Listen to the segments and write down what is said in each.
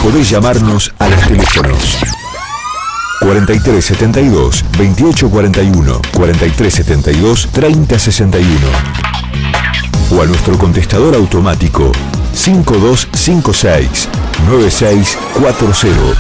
Podés llamarnos a los teléfonos 4372 2841, 4372 3061 o a nuestro contestador automático 5256 9640.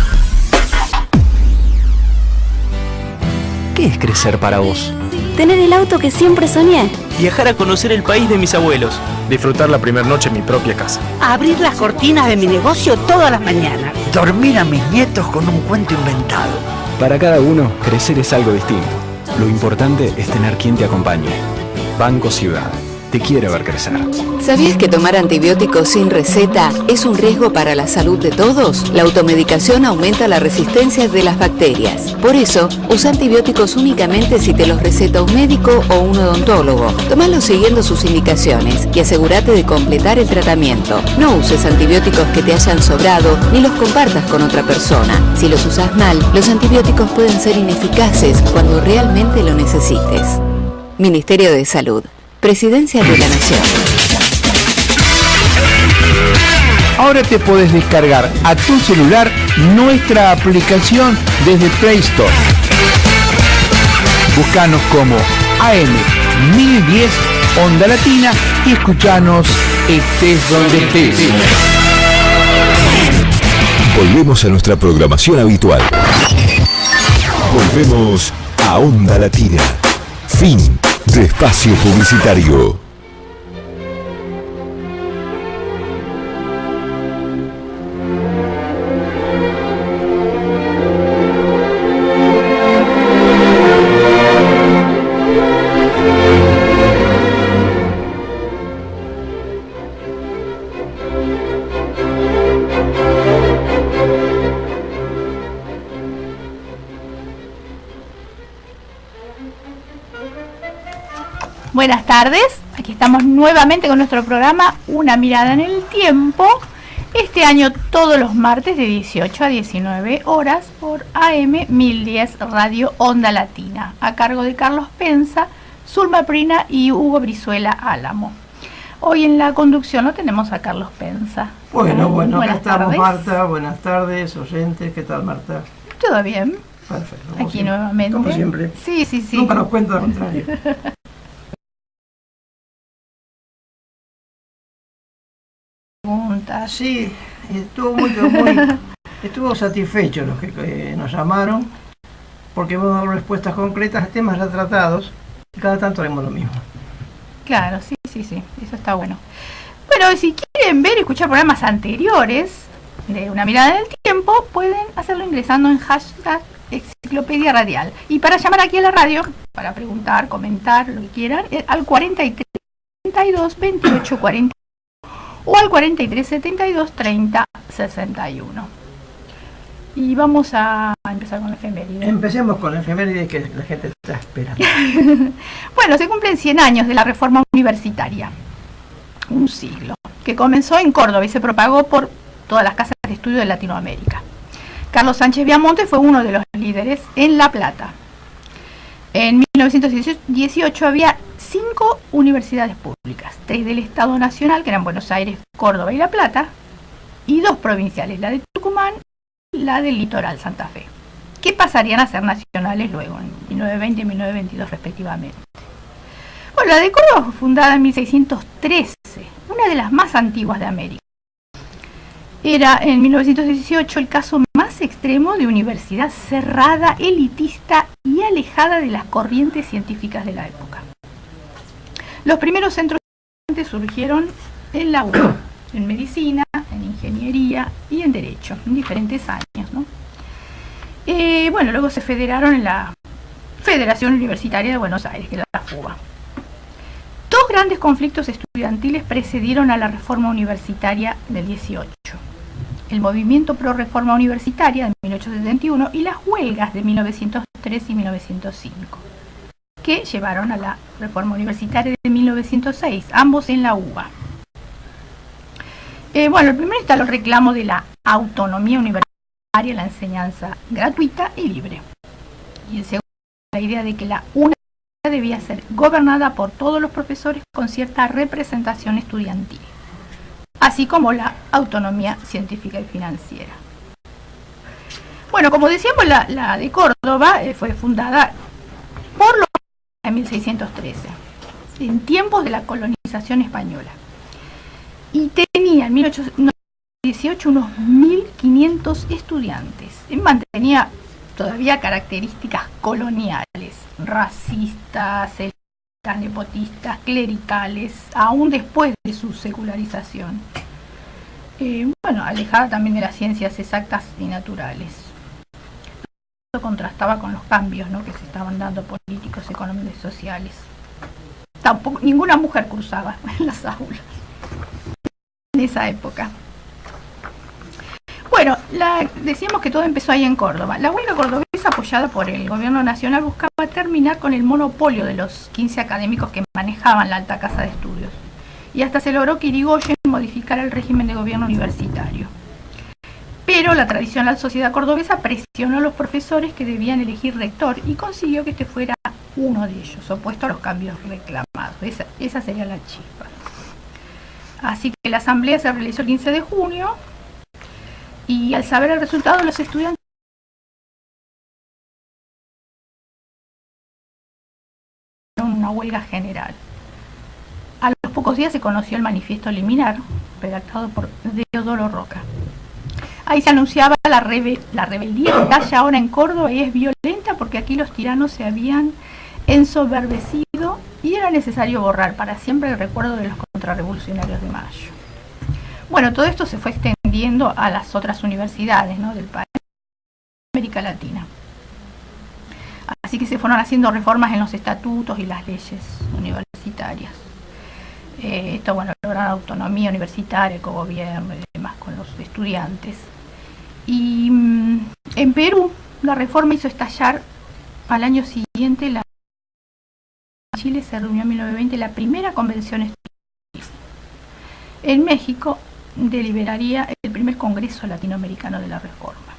¿Qué es crecer para vos? Tener el auto que siempre soñé. Viajar a conocer el país de mis abuelos. Disfrutar la primera noche en mi propia casa. Abrir las cortinas de mi negocio todas las mañanas. Dormir a mis nietos con un cuento inventado. Para cada uno, crecer es algo distinto. Lo importante es tener quien te acompañe. Banco Ciudad. Te quiere ver crecer. ¿Sabías que tomar antibióticos sin receta es un riesgo para la salud de todos? La automedicación aumenta la resistencia de las bacterias. Por eso, usa antibióticos únicamente si te los receta un médico o un odontólogo. Tómalos siguiendo sus indicaciones y asegúrate de completar el tratamiento. No uses antibióticos que te hayan sobrado ni los compartas con otra persona. Si los usas mal, los antibióticos pueden ser ineficaces cuando realmente lo necesites. Ministerio de Salud. Presidencia de la Nación. Ahora te podés descargar a tu celular nuestra aplicación desde Play Store. Búscanos como AM1010 Onda Latina y escuchanos estés donde estés. Volvemos a nuestra programación habitual. Volvemos a Onda Latina. Fin de espacio publicitario. Buenas tardes, aquí estamos nuevamente con nuestro programa Una Mirada en el Tiempo. Este año todos los martes de 18 a 19 horas por AM 1010 Radio Onda Latina, a cargo de Carlos Pensa, Zulma Prina y Hugo Brizuela Álamo. Hoy en la conducción no tenemos a Carlos Pensa. Bueno, acá estamos, tardes. Marta. Buenas tardes, oyentes. ¿Qué tal, Marta? ¿Todo bien? Perfecto. Aquí siempre. nuevamente. Como siempre. Sí. Nunca nos cuenta lo contrario. Sí, estuvo satisfecho los que nos llamaron, porque hemos dado respuestas concretas a temas ya tratados y cada tanto haremos lo mismo. Claro, sí, eso está bueno. Bueno, si quieren ver y escuchar programas anteriores de Una Mirada en el Tiempo, pueden hacerlo ingresando en hashtag Enciclopedia Radial. Y para llamar aquí a la radio, para preguntar, comentar, lo que quieran, al 43 32 28 40 o al 43 72 30 61. Y vamos a empezar con la efeméride. Empecemos con la efeméride que la gente está esperando. Bueno, se cumplen 100 años de la reforma universitaria. Un siglo. Que comenzó en Córdoba y se propagó por todas las casas de estudio de Latinoamérica. Carlos Sánchez Viamonte fue uno de los líderes en La Plata. En 1918 había 5 universidades públicas, 3 del Estado Nacional, que eran Buenos Aires, Córdoba y La Plata, y 2 provinciales, la de Tucumán y la del Litoral, Santa Fe, que pasarían a ser nacionales luego, en 1920 y 1922 respectivamente. Bueno, la de Córdoba fue fundada en 1613, una de las más antiguas de América. Era en 1918 el caso más extremo de universidad cerrada, elitista y alejada de las corrientes científicas de la época. Los primeros centros surgieron en la UBA, en medicina, en ingeniería y en derecho, en diferentes años, ¿no? Bueno, luego se federaron en la Federación Universitaria de Buenos Aires, que era la FUBA. 2 grandes conflictos estudiantiles precedieron a la reforma universitaria del 18. El movimiento pro reforma universitaria de 1871 y las huelgas de 1903 y 1905, que llevaron a la reforma universitaria de 1906, ambos en la UBA. Bueno, el primero está el reclamo de la autonomía universitaria, la enseñanza gratuita y libre. Y el segundo, la idea de que la universidad debía ser gobernada por todos los profesores con cierta representación estudiantil, así como la autonomía científica y financiera. Bueno, como decíamos, la de Córdoba fue fundada por los en 1613, en tiempos de la colonización española. Y tenía en 1818 unos 1.500 estudiantes. Mantenía todavía características coloniales, racistas, nepotistas, clericales, aún después de su secularización. Bueno, alejada también de las ciencias exactas y naturales. Esto contrastaba con los cambios, ¿no?, que se estaban dando políticos, económicos y sociales. Tampoco, ninguna mujer cursaba en las aulas en esa época. Bueno, decíamos que todo empezó ahí en Córdoba. La huelga cordobesa, apoyada por el gobierno nacional, buscaba terminar con el monopolio de los 15 académicos que manejaban la alta casa de estudios. Y hasta se logró que Irigoyen modificara el régimen de gobierno universitario. Pero la tradicional sociedad cordobesa presionó a los profesores que debían elegir rector y consiguió que este fuera uno de ellos, opuesto a los cambios reclamados. Esa sería la chispa. Así que la asamblea se realizó el 15 de junio y al saber el resultado, los estudiantes una huelga general. A los pocos días se conoció el manifiesto liminar, redactado por Deodoro Roca. Ahí se anunciaba la rebeldía que estalla ahora en Córdoba y es violenta porque aquí los tiranos se habían ensoberbecido y era necesario borrar para siempre el recuerdo de los contrarrevolucionarios de Mayo. Bueno, todo esto se fue extendiendo a las otras universidades, ¿no?, del país, América Latina. Así que se fueron haciendo reformas en los estatutos y las leyes universitarias. Esto, bueno, lograron autonomía universitaria, cogobierno y demás con los estudiantes. Y en Perú, la reforma hizo estallar al año siguiente, en Chile se reunió en 1920 la primera convención estudiantil. En México deliberaría el primer Congreso Latinoamericano de la Reforma.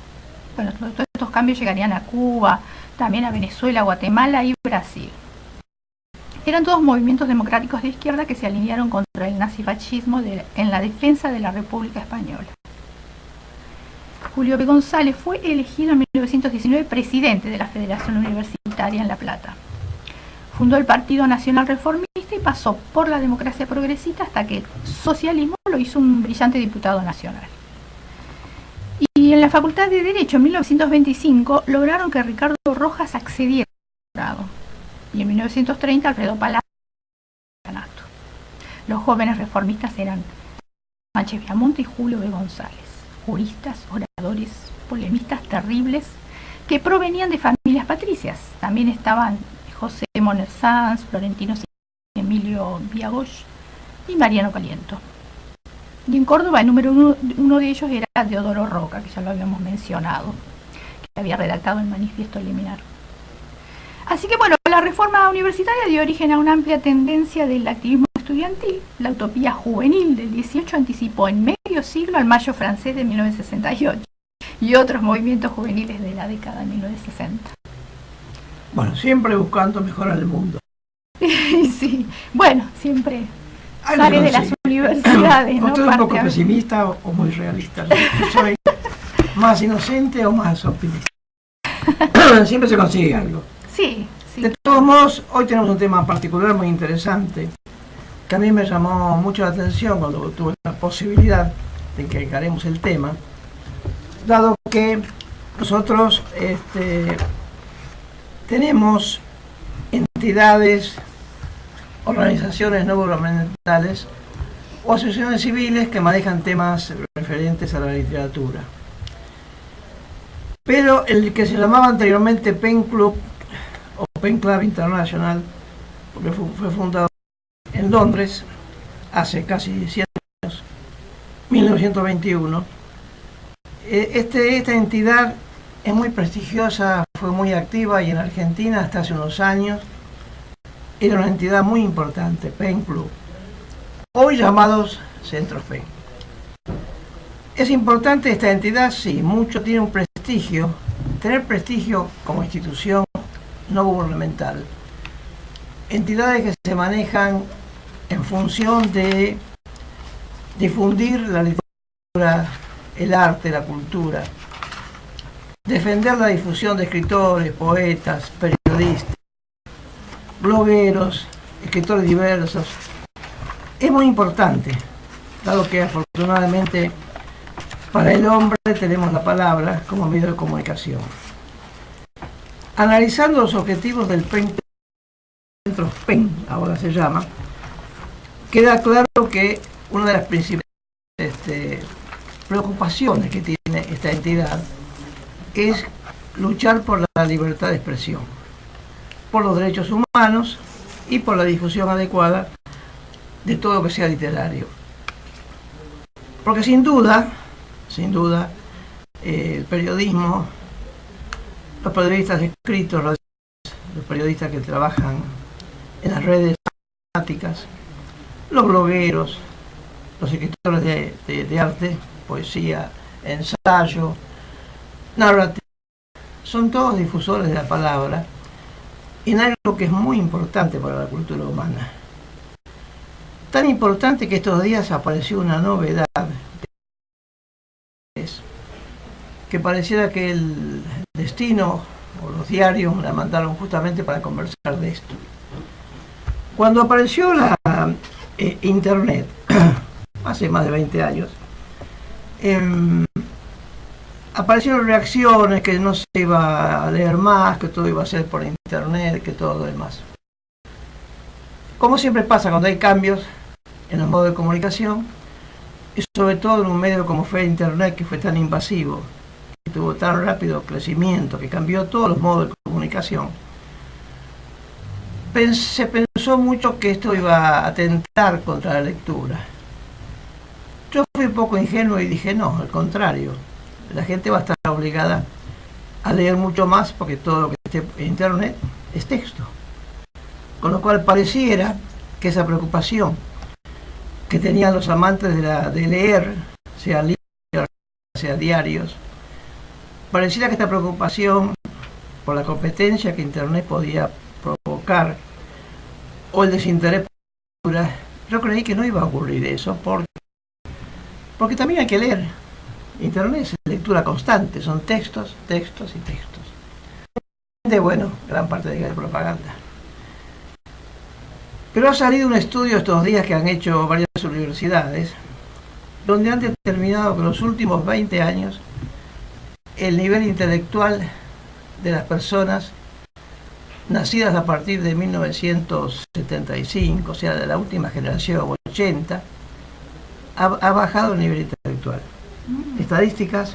Bueno, todos estos cambios llegarían a Cuba, también a Venezuela, Guatemala y Brasil. Eran todos movimientos democráticos de izquierda que se alinearon contra el nazifascismo en la defensa de la República Española. Julio B. González fue elegido en 1919 presidente de la Federación Universitaria en La Plata. Fundó el Partido Nacional Reformista y pasó por la democracia progresista hasta que el socialismo lo hizo un brillante diputado nacional. Y en la Facultad de Derecho, en 1925, lograron que Ricardo Rojas accediera al doctorado. Y en 1930, Alfredo Palacio. Los jóvenes reformistas eran Sánchez Viamonte y Julio B. González, juristas, oradores, polemistas terribles, que provenían de familias patricias. También estaban José Moner Sanz, Florentino Emilio Viagoch y Mariano Caliento. Y en Córdoba el número uno de ellos era Deodoro Roca, que ya lo habíamos mencionado, que había redactado el manifiesto liminar. Así que bueno, la reforma universitaria dio origen a una amplia tendencia del activismo estudiantil. La utopía juvenil del 18 anticipó en medio siglo al Mayo francés de 1968 y otros movimientos juveniles de la década de 1960. Bueno, siempre buscando mejorar el mundo. Sí, bueno, siempre sale de las universidades, ¿no? ¿Usted es un poco pesimista o muy realista? Yo soy más inocente o más optimista. Siempre se consigue algo. Sí, sí. De todos modos, hoy tenemos un tema particular muy interesante que a mí me llamó mucho la atención cuando tuve la posibilidad de que encaremos el tema, dado que nosotros tenemos entidades, organizaciones no gubernamentales o asociaciones civiles que manejan temas referentes a la literatura. Pero el que se llamaba anteriormente Pen Club o Pen Club International, porque fue fundado en Londres hace casi 100 años, 1921, esta entidad es muy prestigiosa, fue muy activa y en Argentina hasta hace unos años era una entidad muy importante, Pen Club, hoy llamados Centros Pen. ¿Es importante esta entidad? Sí, mucho tiene un prestigio, tener prestigio como institución no gubernamental. Entidades que se manejan en función de difundir la literatura, el arte, la cultura. defender la difusión de escritores, poetas, periodistas, blogueros, escritores diversos, es muy importante, dado que afortunadamente para el hombre tenemos la palabra como medio de comunicación. Analizando los objetivos del Centro PEN, ahora se llama, queda claro que una de las principales preocupaciones que tiene esta entidad es luchar por la libertad de expresión, por los derechos humanos y por la difusión adecuada de todo lo que sea literario. Porque sin duda, el periodismo, los periodistas escritos, los periodistas que trabajan en las redes temáticas, los blogueros, los escritores de arte, poesía, ensayo, narrativa, son todos difusores de la palabra en algo que es muy importante para la cultura humana. Tan importante que estos días apareció una novedad, que pareciera que el destino o los diarios la mandaron justamente para conversar de esto. Cuando apareció la Internet, hace más de 20 años, aparecieron reacciones que no se iba a leer más, que todo iba a ser por Internet, que todo lo demás. Como siempre pasa cuando hay cambios en los modos de comunicación, y sobre todo en un medio como fue Internet, que fue tan invasivo, que tuvo tan rápido crecimiento, que cambió todos los modos de comunicación, se pensó mucho que esto iba a atentar contra la lectura. Yo fui un poco ingenuo y dije no, al contrario, la gente va a estar obligada a leer mucho más porque todo lo que esté en Internet es texto. Con lo cual pareciera que esa preocupación que tenían los amantes de leer, sea libros, sea diarios, pareciera que esta preocupación por la competencia que Internet podía provocar o el desinterés por la lectura, yo creí que no iba a ocurrir eso porque también hay que leer. Internet es lectura constante, son textos, textos y textos. Bueno, gran parte de propaganda. Pero ha salido un estudio estos días que han hecho varias universidades, donde han determinado que en los últimos 20 años el nivel intelectual de las personas nacidas a partir de 1975, o sea, de la última generación, 80, ha bajado el nivel intelectual. Estadísticas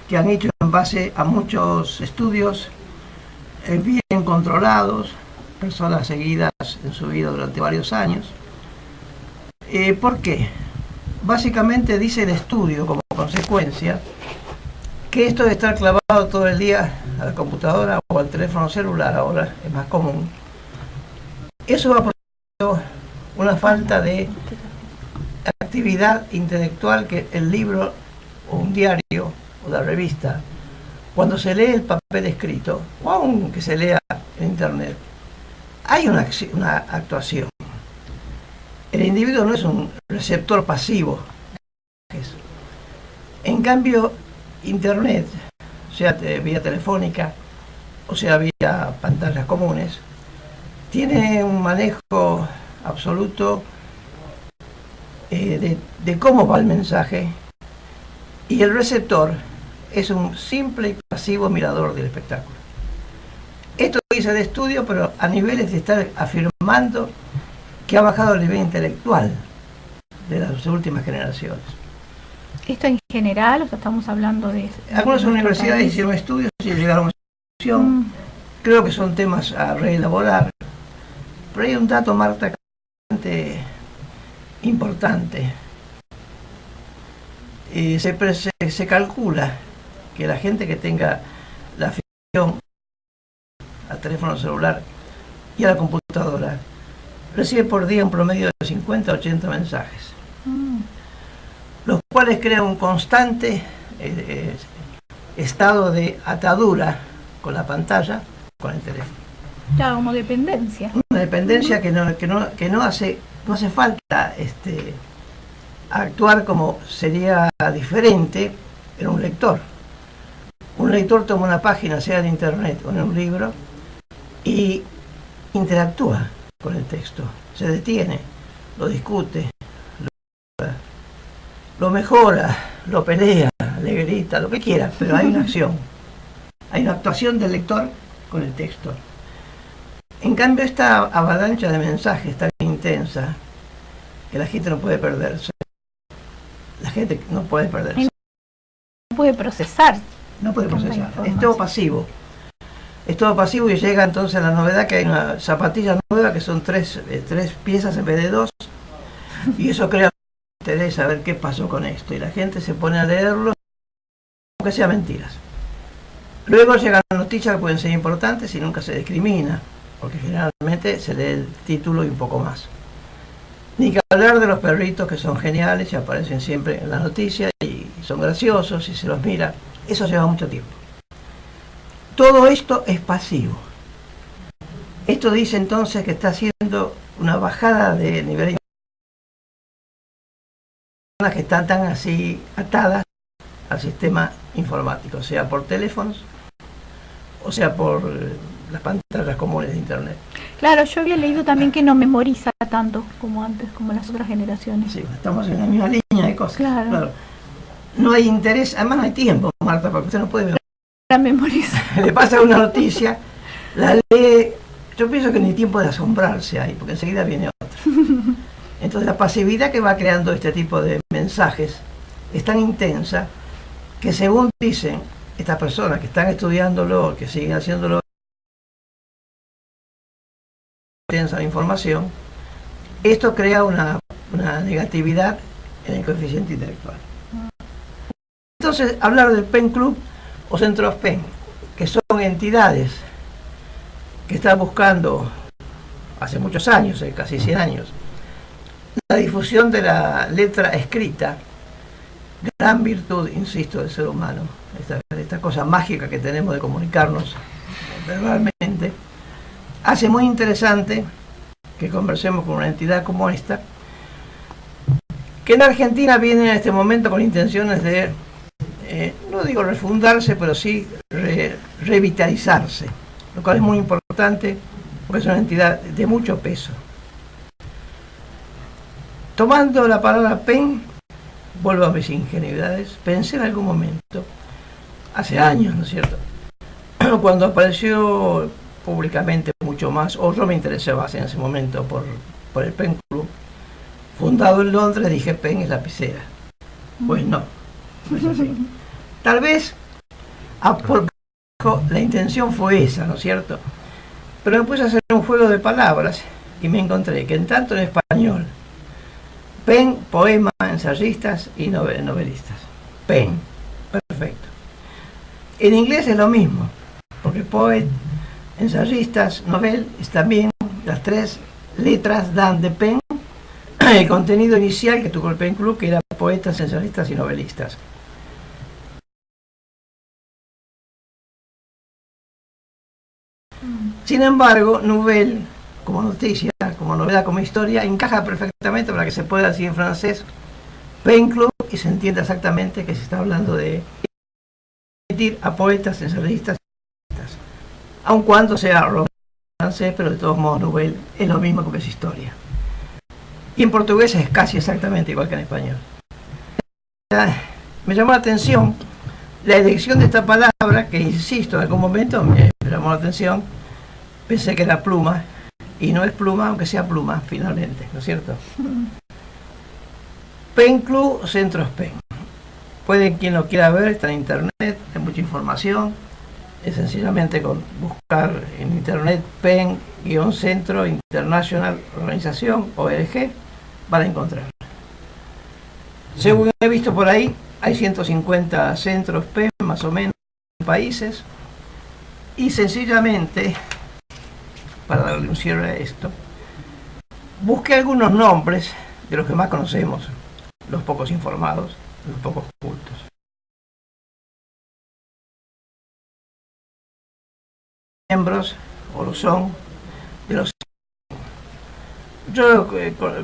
que han hecho en base a muchos estudios bien controlados, personas seguidas en su vida durante varios años. ¿Por qué? Básicamente dice el estudio como consecuencia que esto de estar clavado todo el día a la computadora o al teléfono celular, ahora es más común, eso va produciendo una falta de actividad intelectual que el libro o un diario o la revista, cuando se lee el papel escrito o aunque se lea en Internet, hay una actuación. El individuo no es un receptor pasivo. En cambio, Internet, sea vía telefónica o sea vía pantallas comunes, tiene un manejo absoluto de cómo va el mensaje, y el receptor es un simple y pasivo mirador del espectáculo. Esto dice el estudio, pero a niveles de estar afirmando que ha bajado el nivel intelectual de las últimas generaciones. ¿Esto en general o sea, estamos hablando de...? Algunas universidades hicieron estudios y llegaron a una conclusión. Creo que son temas a reelaborar. Pero hay un dato, Marta, bastante importante. Se calcula que la gente que tenga la afición al teléfono celular y a la computadora recibe por día un promedio de 50 a 80 mensajes, los cuales crean un constante estado de atadura con la pantalla, con el teléfono. Ya, como dependencia. Una dependencia que no hace falta actuar como sería diferente en un lector. Un lector toma una página, sea en internet o en un libro, y interactúa con el texto, se detiene, lo discute, lo mejora, lo pelea, le grita, lo que quiera, pero hay una acción, hay una actuación del lector con el texto. En cambio, esta avalancha de mensajes tan intensa que la gente no puede perderse, la gente no puede perderse. No puede procesar. No puede procesar, es todo pasivo. Es todo pasivo y llega entonces la novedad que hay una zapatilla nueva que son tres piezas en vez de dos, y eso crea interés a ver qué pasó con esto, y la gente se pone a leerlo aunque sea mentiras. Luego llegan noticias que pueden ser importantes y nunca se discrimina, porque generalmente se lee el título y un poco más. Ni que hablar de los perritos que son geniales y aparecen siempre en las noticias y son graciosos y se los mira. Eso lleva mucho tiempo. Todo esto es pasivo. Esto dice entonces que está haciendo una bajada de nivel de personas que están tan así atadas al sistema informático, sea por teléfonos o sea por las pantallas comunes de internet. Claro, yo había leído también que no memoriza tanto como antes, como las otras generaciones. Sí, estamos en la misma línea de cosas. Claro. No hay interés, además no hay tiempo, Marta, porque usted no puede memorizar. Le pasa una noticia, la lee, yo pienso que ni tiempo de asombrarse hay, porque enseguida viene otra. Entonces la pasividad que va creando este tipo de mensajes es tan intensa que, según dicen estas personas que están estudiándolo, que siguen haciéndolo, intensa la información, esto crea una negatividad en el coeficiente intelectual. Entonces, hablar del Pen Club o Centros Pen, que son entidades que están buscando hace muchos años, casi 100 años, la difusión de la letra escrita, gran virtud, insisto, del ser humano, esta cosa mágica que tenemos de comunicarnos verbalmente, hace muy interesante que conversemos con una entidad como esta, que en Argentina viene en este momento con intenciones de, no digo refundarse, pero sí revitalizarse, lo cual es muy importante porque es una entidad de mucho peso. Tomando la palabra PEN, vuelvo a mis ingenuidades, pensé en algún momento, hace años, ¿no es cierto?, cuando apareció públicamente mucho más, o yo me interesé más en ese momento por el Pen Club, fundado en Londres, dije PEN es lapicera. Pues no, no es así. Tal vez la intención fue esa, ¿no es cierto? Pero me puse a hacer un juego de palabras y me encontré que en tanto en español, Pen, poema, ensayistas y novelistas. Pen, perfecto. En inglés es lo mismo, porque poet, ensayistas, novel, es también las tres letras dan de Pen el contenido inicial que tuvo el Pen Club, que era poetas, ensayistas y novelistas. Sin embargo, nouvelle, como noticia, como novedad, como historia, encaja perfectamente para que se pueda decir en francés Pen Club y se entienda exactamente que se está hablando de emitir a poetas, ensayistas, aun cuando sea francés, pero de todos modos nouvelle es lo mismo porque es historia. Y en portugués es casi exactamente igual que en español. Me llamó la atención la elección de esta palabra, que insisto, en algún momento me llamó la atención. Pensé que era pluma, y no es pluma, aunque sea pluma, finalmente, ¿no es cierto? Pen Club, Centros Pen. Puede, quien lo quiera ver, está en internet, hay mucha información. Es sencillamente con buscar en internet Pen-Centro International Organización, ORG, van a encontrar. Según he visto por ahí, hay 150 centros Pen, más o menos, en países, y sencillamente, para darle un cierre a esto, busqué algunos nombres de los que más conocemos, los pocos informados, los pocos cultos. Miembros, o lo son, de los... Yo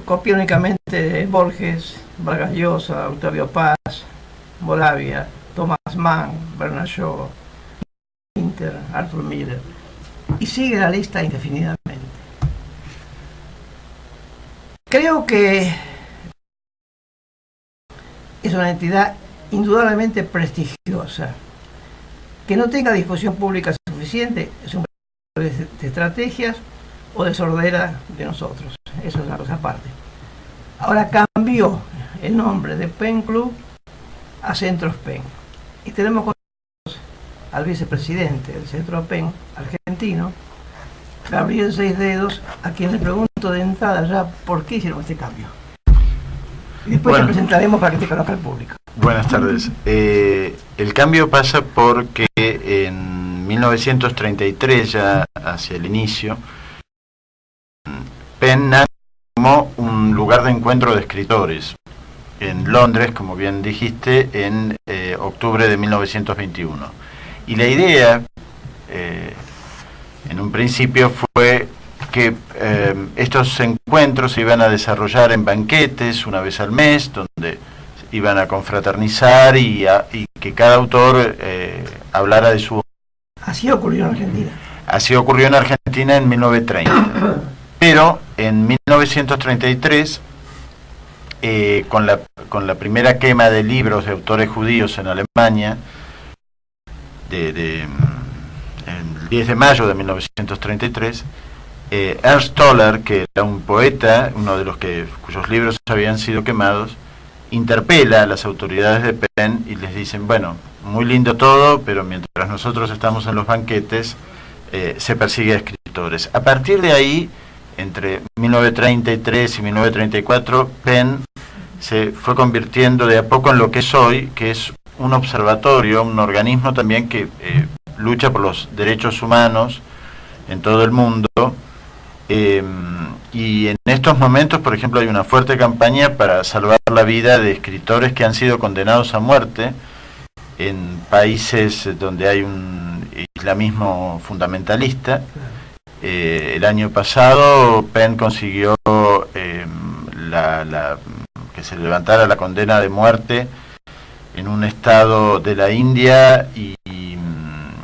copié únicamente de Borges, Vargas Llosa, Octavio Paz, Moravia, Thomas Mann, Bernard Shaw, Walter, Arthur Miller, y sigue la lista indefinidamente. Creo que es una entidad indudablemente prestigiosa. Que no tenga discusión pública suficiente es un problema de estrategias o de sordera de nosotros. Eso es una cosa aparte. Ahora cambió el nombre de Pen Club a Centros Pen. Y tenemos con nosotros al vicepresidente del Centro Pen argentino, Gabriel Seis Dedos, a quien le pregunto de entrada ya por qué hicieron este cambio. Y después te presentaremos para que te conozca el público. Buenas tardes. El cambio pasa porque en 1933, ya hacia el inicio, Pen nace como un lugar de encuentro de escritores en Londres, como bien dijiste, en octubre de 1921. Y la idea, en un principio, fue que estos encuentros se iban a desarrollar en banquetes una vez al mes, donde iban a confraternizar y que cada autor hablara de su obra. Así ocurrió en Argentina. Así ocurrió en Argentina en 1930. Pero en 1933, con la primera quema de libros de autores judíos en Alemania, el 10 de mayo de 1933, Ernst Toller, que era un poeta, uno de los cuyos libros habían sido quemados, interpela a las autoridades de Pen y les dicen, bueno, muy lindo todo, pero mientras nosotros estamos en los banquetes, se persigue a escritores. A partir de ahí, entre 1933 y 1934, Pen se fue convirtiendo de a poco en lo que es hoy, que es un observatorio, un organismo también que lucha por los derechos humanos en todo el mundo. Y en estos momentos, por ejemplo, hay una fuerte campaña para salvar la vida de escritores que han sido condenados a muerte en países donde hay un islamismo fundamentalista. El año pasado Pen consiguió que se levantara la condena de muerte en un estado de la India y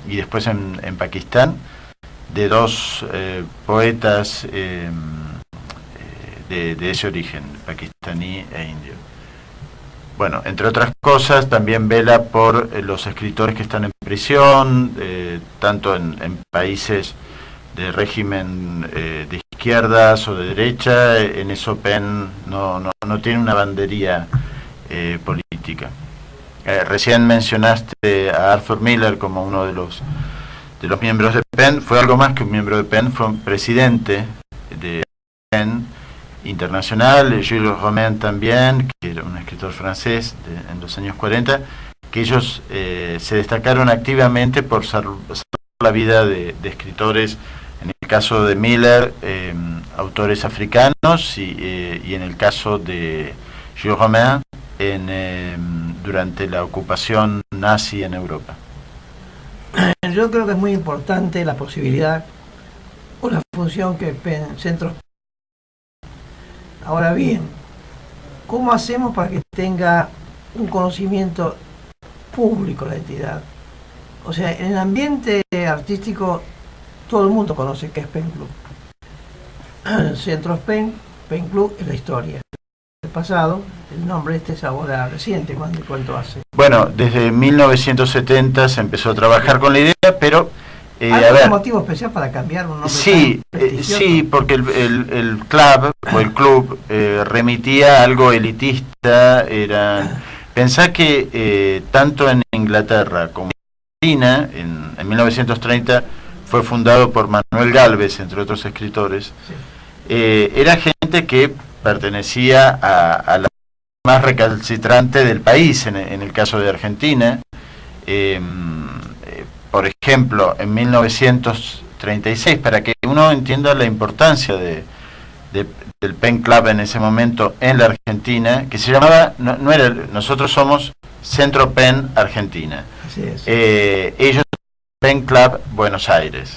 después en Pakistán, de dos poetas de ese origen, pakistaní e indio. Bueno, entre otras cosas, también vela por los escritores que están en prisión, tanto en países de régimen de izquierdas o de derecha. En eso Pen no tiene una bandería política. Recién mencionaste a Arthur Miller como uno de los miembros de Pen. Fue algo más que un miembro de Pen, fue un presidente de Pen internacional. Jules Romain también, que era un escritor francés en los años 40, que ellos se destacaron activamente por salvar la vida de escritores, en el caso de Miller, autores africanos, y en el caso de Jules Romain, durante la ocupación nazi en Europa. Yo creo que es muy importante la posibilidad o la función que Centros. Ahora bien, ¿cómo hacemos para que tenga un conocimiento público la entidad? O sea, en el ambiente artístico todo el mundo conoce qué es Pen Club. Centros Pen Club es la historia. El pasado, el nombre es ahora reciente. ¿Cuánto hace? Bueno, desde 1970 se empezó a trabajar con la idea, pero ¿hay algún motivo especial para cambiar un nombre? Sí, sí, porque el club o el club remitía a algo elitista. Pensá que tanto en Inglaterra como en Argentina, en 1930 fue fundado por Manuel Gálvez, entre otros escritores. Sí. Era gente que pertenecía a la más recalcitrante del país, en el caso de Argentina. Por ejemplo, en 1936, para que uno entienda la importancia del Pen Club en ese momento en la Argentina, que se llamaba, no era, nosotros somos Centro Pen Argentina. Así es. Ellos Pen Club Buenos Aires.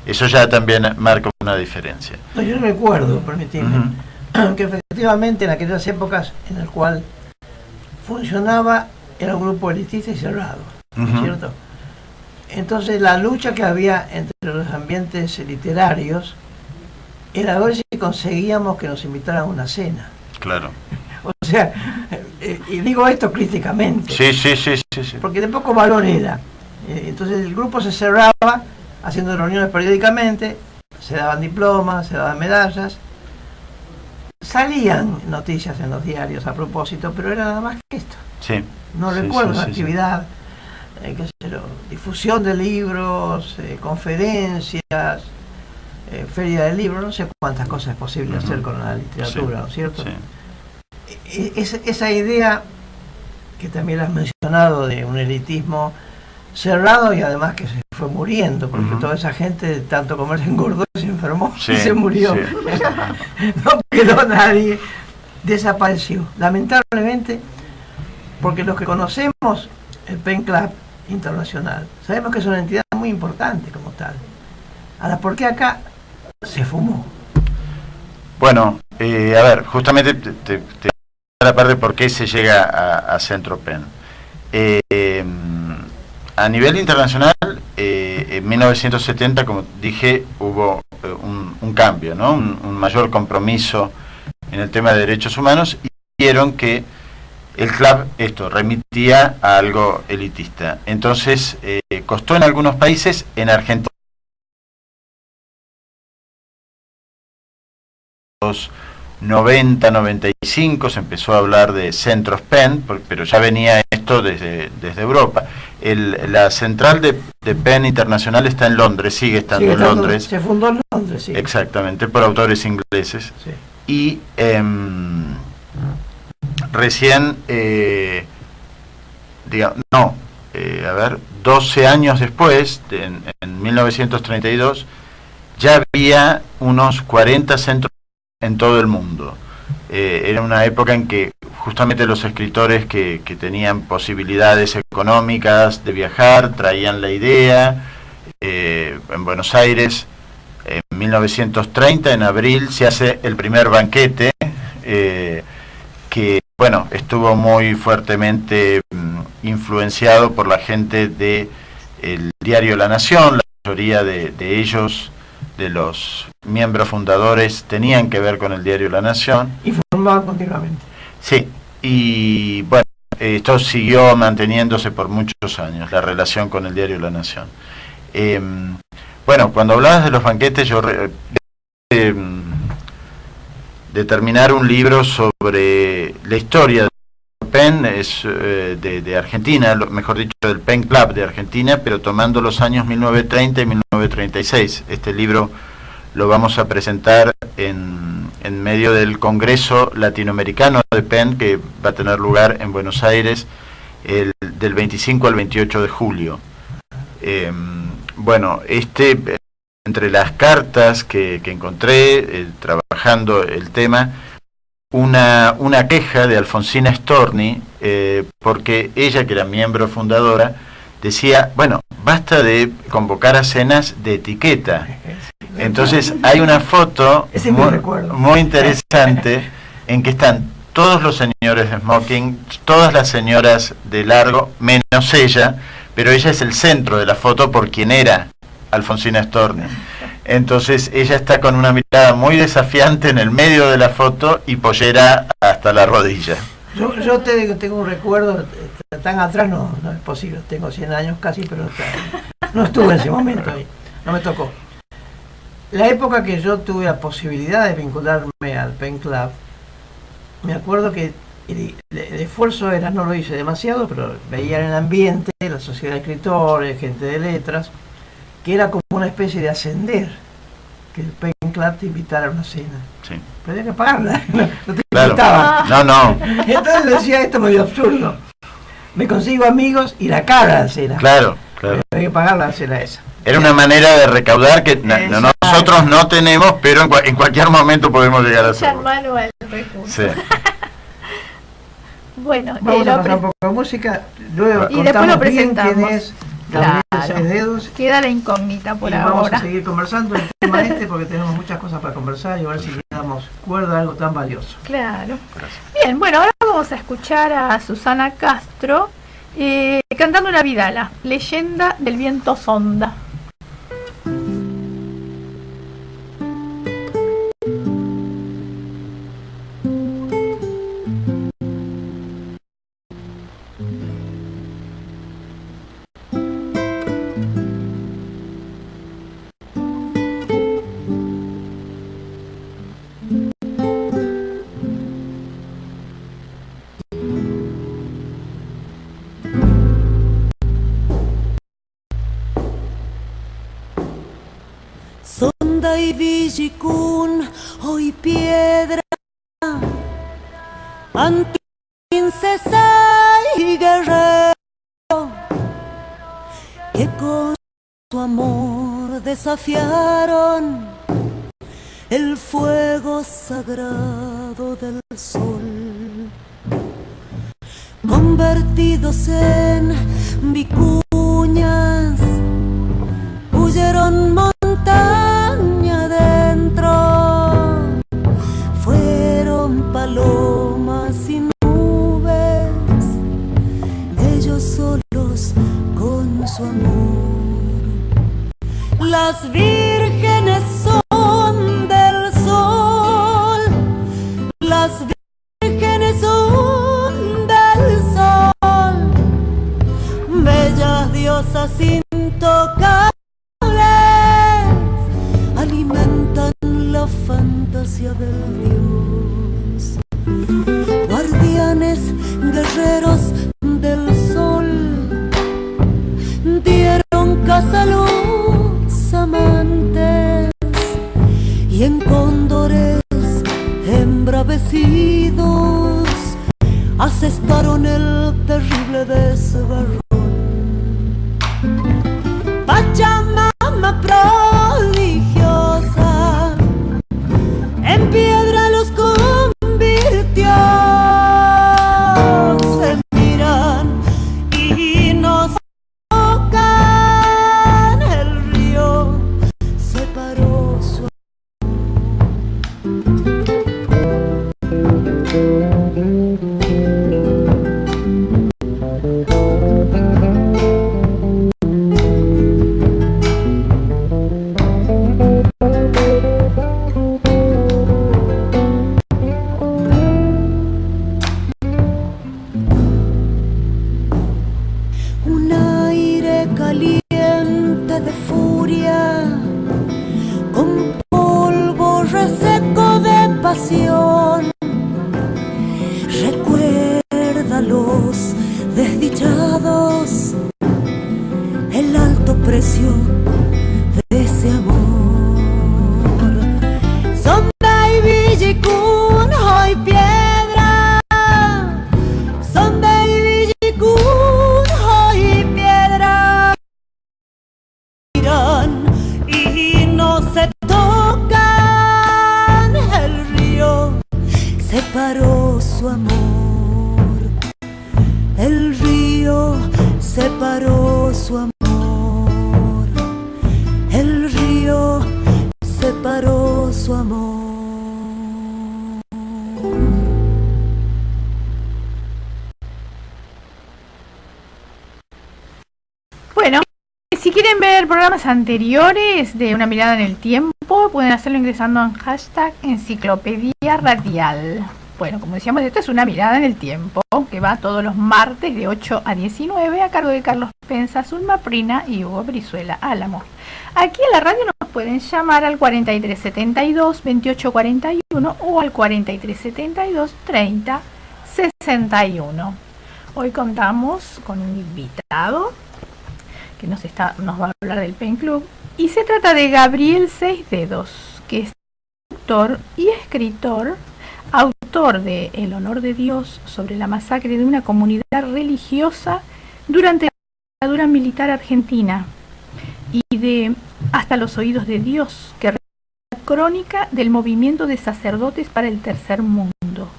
Eso ya también marca una diferencia. No, yo recuerdo, permitidme, que efectivamente en aquellas épocas en el cual funcionaba era un grupo elitista y cerrado, ¿cierto? Entonces la lucha que había entre los ambientes literarios era ver si conseguíamos que nos invitaran a una cena. Claro. O sea, y digo esto críticamente. Sí. Porque de poco valor era. Entonces el grupo se cerraba haciendo reuniones periódicamente, se daban diplomas, se daban medallas, salían noticias en los diarios a propósito, pero era nada más que esto. Sí. No recuerdo una actividad, qué sé yo, difusión de libros, conferencias, feria de libros, no sé cuántas cosas es posible hacer con la literatura, ¿no es cierto? Sí. Esa idea que también has mencionado de un elitismo cerrado y además que se fue muriendo, porque toda esa gente de tanto comer se engordó, se enfermó y se murió. Sí. No quedó nadie, desapareció. Lamentablemente, porque los que conocemos el Pen Club Internacional, sabemos que es una entidad muy importante como tal. Ahora, ¿por qué acá se fumó? Bueno, a ver, justamente te la parte de por qué se llega a Centro Pen. A nivel internacional, en 1970, como dije, hubo un cambio, ¿no? Un mayor compromiso en el tema de derechos humanos, y vieron que el club remitía a algo elitista. Entonces, costó en algunos países, en Argentina, 90, 95 se empezó a hablar de centros PEN, pero ya venía esto desde Europa. La central de PEN Internacional está en Londres, sigue estando en Londres. Se fundó en Londres, sí. Exactamente, por autores ingleses. Sí. Y recién, 12 años después, en 1932, ya había unos 40 centros en todo el mundo. Era una época en que justamente los escritores que tenían posibilidades económicas de viajar traían la idea. En Buenos Aires, en 1930, en abril, se hace el primer banquete, que bueno, estuvo muy fuertemente influenciado por la gente del diario La Nación. La mayoría de ellos, de los miembros fundadores, tenían que ver con el diario La Nación. Y formaban continuamente. Sí, y bueno, esto siguió manteniéndose por muchos años, la relación con el diario La Nación. Bueno, cuando hablabas de los banquetes, yo de terminar un libro sobre la historia de PEN, de Argentina, mejor dicho, del PEN Club de Argentina, pero tomando los años 1930 y 1936. Este libro lo vamos a presentar en medio del Congreso Latinoamericano de PEN, que va a tener lugar en Buenos Aires del 25 al 28 de julio. Bueno, entre las cartas que encontré trabajando el tema, una queja de Alfonsina Storni, porque ella, que era miembro fundadora, decía, bueno, basta de convocar a cenas de etiqueta. Entonces hay una foto muy interesante en que están todos los señores de smoking, todas las señoras de largo, menos ella, pero ella es el centro de la foto por quien era Alfonsina Storni. Entonces ella está con una mirada muy desafiante en el medio de la foto y pollera hasta la rodilla. Yo tengo un recuerdo, tan atrás no es posible, tengo 100 años casi, pero no estuve en ese momento ahí, no me tocó. La época que yo tuve la posibilidad de vincularme al Pen Club, me acuerdo que el esfuerzo era, no lo hice demasiado, pero veía en el ambiente, la sociedad de escritores, gente de letras, que era como una especie de ascender, que el Pen Club te invitara a una cena. Sí. Pero había que pagarla, no te invitaban. No. Entonces decía, esto es medio absurdo. Me consigo amigos y la cara a la cena. Claro. Había que pagar la cena esa. Era una manera de recaudar que nosotros no tenemos, pero en cualquier momento podemos llegar a hacerlo. Mano al recurso. Sí. Bueno, vamos a pasar un poco de música, luego y después lo presentamos. Quién es Gabriel Seis Dedos. Queda la incógnita por ahora. Vamos a seguir conversando el tema porque tenemos muchas cosas para conversar y a ver si le damos cuerda a algo tan valioso. Claro. Gracias. Bien, bueno, ahora vamos a escuchar a Susana Castro Cantando la Vidala, Leyenda del viento sonda. Sonda y Villicún, hoy piedra, ante princesa y guerrero, que con su amor desafiaron el fuego sagrado del sol, convertidos en vicuñas, huyeron montaña adentro, fueron palomas y nubes, ellos solos con su amor. Las vírgenes son del sol, las vírgenes son del sol, bellas diosas intocables, alimentan la fantasía del Dios. Guardianes, guerreros del sol, dieron caza a los amantes y en cóndores embravecidos asestaron el terrible desgarrón. Pachamama prodigiosa, en piedra los convirtió. Se miran y nos tocan, el río separó su un aire caliente de furia, con polvo reseco de pasión. Recuerda a los desdichados el alto precio de ese amor. Sonda y Villicún, hoy piedra, Sonda y Villicún, hoy piedra, miran y no se tocan, el río separó su amor, el río separó su amor, el río separó su amor. Bueno, si quieren ver programas anteriores de Una Mirada en el Tiempo, pueden hacerlo ingresando en hashtag Enciclopedia Radial. Bueno, como decíamos, esto es Una Mirada en el Tiempo, que va todos los martes de 8 a 19 a cargo de Carlos Penza, Zulma Prina y Hugo Brizuela Álamo. Aquí en la radio nos pueden llamar al 4372 2841 o al 4372 3061. Hoy contamos con un invitado que nos va a hablar del Pen Club, y se trata de Gabriel Seis Dedos, que es autor y escritor, autor de El honor de Dios sobre la masacre de una comunidad religiosa durante la dictadura militar argentina, y de Hasta los oídos de Dios, que relata la crónica del movimiento de sacerdotes para el tercer mundo.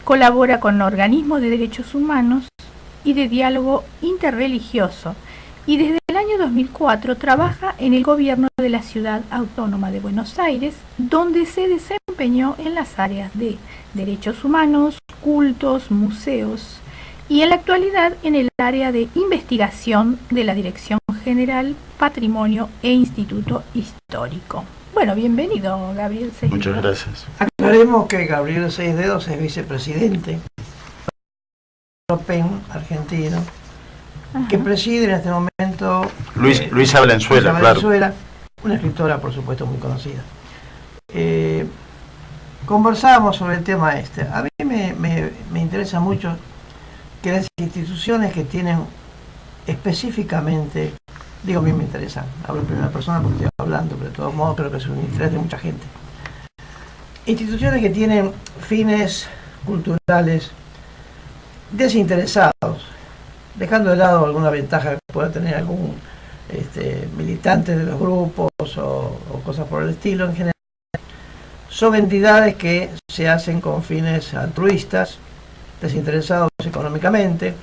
Colabora con organismos de derechos humanos y de diálogo interreligioso, y desde el año 2004 trabaja en el gobierno de la Ciudad Autónoma de Buenos Aires, donde se desempeñó en las áreas de derechos humanos, cultos, museos, y en la actualidad en el área de investigación de la Dirección General Patrimonio e Instituto Histórico. Bueno, bienvenido, Gabriel Seis Dedos. Muchas gracias. Aclaremos que Gabriel Seis Dedos es vicepresidente del PEN argentino, que preside en este momento Luisa Valenzuela, claro. Una escritora, por supuesto, muy conocida. Conversábamos sobre el tema este. A mí me interesa mucho que las instituciones que tienen específicamente, digo a mí me interesa, hablo en primera persona porque estoy hablando, pero de todos modos creo que es un interés de mucha gente. Instituciones que tienen fines culturales desinteresados, dejando de lado alguna ventaja que pueda tener algún militante de los grupos o cosas por el estilo en general, son entidades que se hacen con fines altruistas, desinteresados económicamente,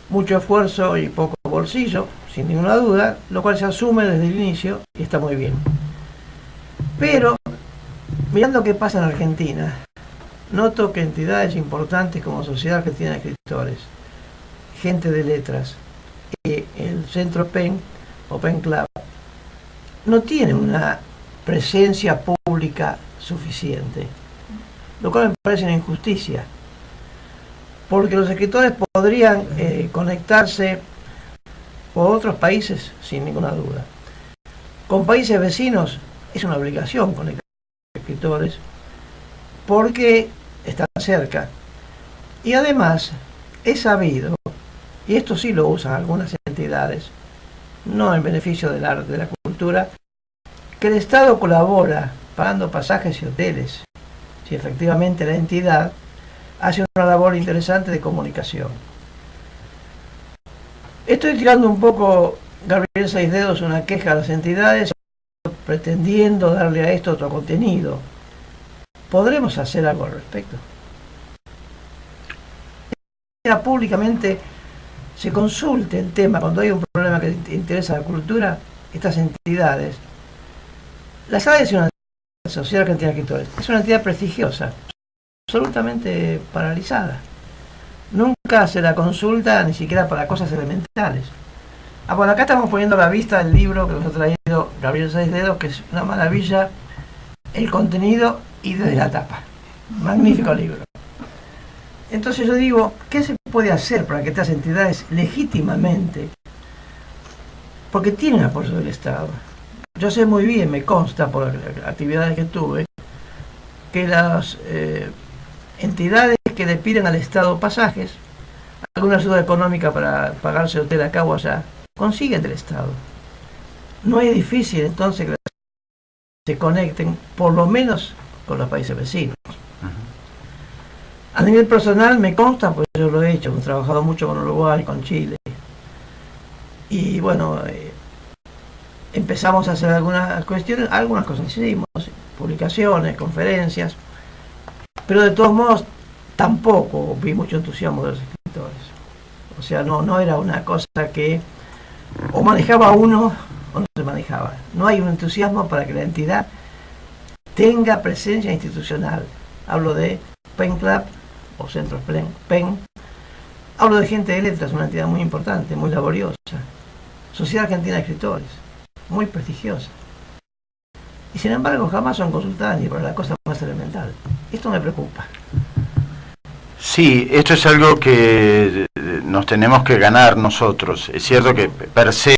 mucho esfuerzo y poco bolsillo, sin ninguna duda, lo cual se asume desde el inicio y está muy bien. Pero, mirando qué pasa en Argentina, noto que entidades importantes como Sociedad Argentina de Escritores, Gente de Letras y el Centro PEN o PEN Club no tienen una presencia pública suficiente, lo cual me parece una injusticia, porque los escritores podrían conectarse con otros países sin ninguna duda. Con países vecinos es una obligación conectar con escritores porque están cerca, y además es sabido, y esto sí lo usan algunas entidades, no en beneficio del arte, de la cultura, que el Estado colabora pagando pasajes y hoteles si efectivamente la entidad hace una labor interesante de comunicación. Estoy tirando un poco, Gabriel Seis Dedos, una queja a las entidades, pretendiendo darle a esto otro contenido. ¿Podremos hacer algo al respecto? Públicamente se consulte el tema cuando hay un problema que interesa a la cultura, estas entidades. La SADE es una Sociedad Argentina de Escritores, es una entidad prestigiosa, absolutamente paralizada. Nunca se la consulta ni siquiera para cosas elementales. Bueno, acá estamos poniendo a la vista el libro que nos ha traído Gabriel Seis Dedos, que es una maravilla, el contenido y desde la tapa. Magnífico libro. Entonces yo digo, ¿qué se puede hacer para que estas entidades legítimamente, porque tienen apoyo del Estado? Yo sé muy bien, me consta por actividades que tuve, que las entidades que le piden al Estado pasajes, alguna ayuda económica para pagarse hotel acá o allá, consiguen del Estado. No es difícil entonces que se conecten, por lo menos con los países vecinos. A nivel personal me consta, pues yo lo he hecho, he trabajado mucho con Uruguay, con Chile. Y bueno, empezamos a hacer algunas cuestiones, algunas cosas hicimos, publicaciones, conferencias, pero de todos modos tampoco vi mucho entusiasmo de los escritores. O sea, no era una cosa que o manejaba uno o no se manejaba. No hay un entusiasmo para que la entidad tenga presencia institucional. Hablo de PEN Club o Centros PEN. Hablo de Gente de Letras, una entidad muy importante, muy laboriosa. Sociedad Argentina de Escritores, muy prestigiosa. Y sin embargo jamás son consultadas ni para la cosa más elemental. Esto me preocupa. Sí, esto es algo que nos tenemos que ganar nosotros. Es cierto que per se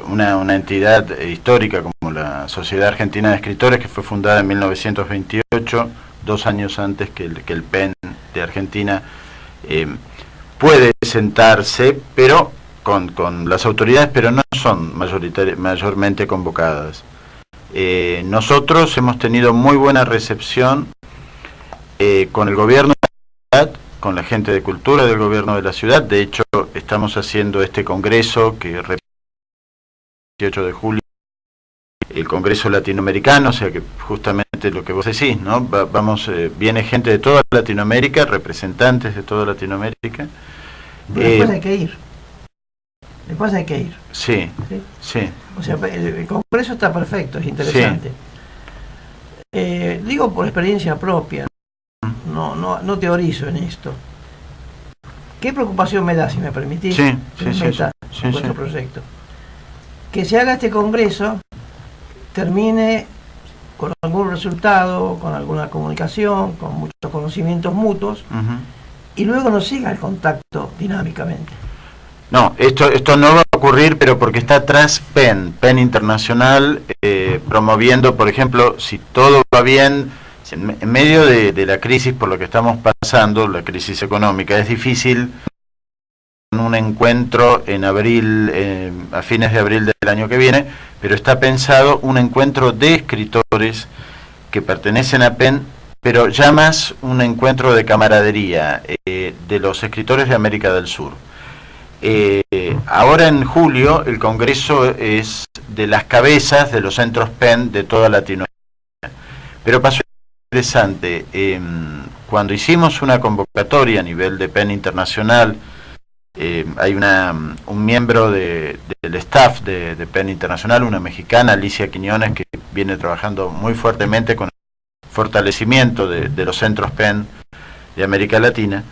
una entidad histórica como la Sociedad Argentina de Escritores, que fue fundada en 1928, 2 años antes que el PEN de Argentina, puede sentarse, pero con las autoridades, pero no son mayormente convocadas. Nosotros hemos tenido muy buena recepción con el gobierno de la ciudad, con la gente de cultura del gobierno de la ciudad. De hecho, estamos haciendo este congreso que el 18 de julio, el Congreso Latinoamericano, o sea que justamente lo que vos decís, ¿no? Viene gente de toda Latinoamérica, representantes de toda Latinoamérica. Después hay que ir. Después hay que ir. Sí. O sea, el Congreso está perfecto, es interesante. Sí. Digo por experiencia propia, no teorizo en esto. ¿Qué preocupación me da, si me permitís? Sí, que sí, me meta en vuestro proyecto? Que se haga este congreso, termine con algún resultado, con alguna comunicación, con muchos conocimientos mutuos, y luego nos siga el contacto dinámicamente. No, esto no va a ocurrir, pero porque está atrás PEN Internacional, promoviendo, por ejemplo, si todo va bien, en medio de la crisis por lo que estamos pasando, la crisis económica, es difícil un encuentro en abril, a fines de abril del año que viene, pero está pensado un encuentro de escritores que pertenecen a PEN, pero ya más un encuentro de camaradería de los escritores de América del Sur. Ahora en julio el congreso es de las cabezas de los centros PEN de toda Latinoamérica, pero pasó interesante, cuando hicimos una convocatoria a nivel de PEN Internacional, hay un miembro del staff de PEN Internacional, una mexicana, Alicia Quiñones, que viene trabajando muy fuertemente con el fortalecimiento de los centros PEN de América Latina.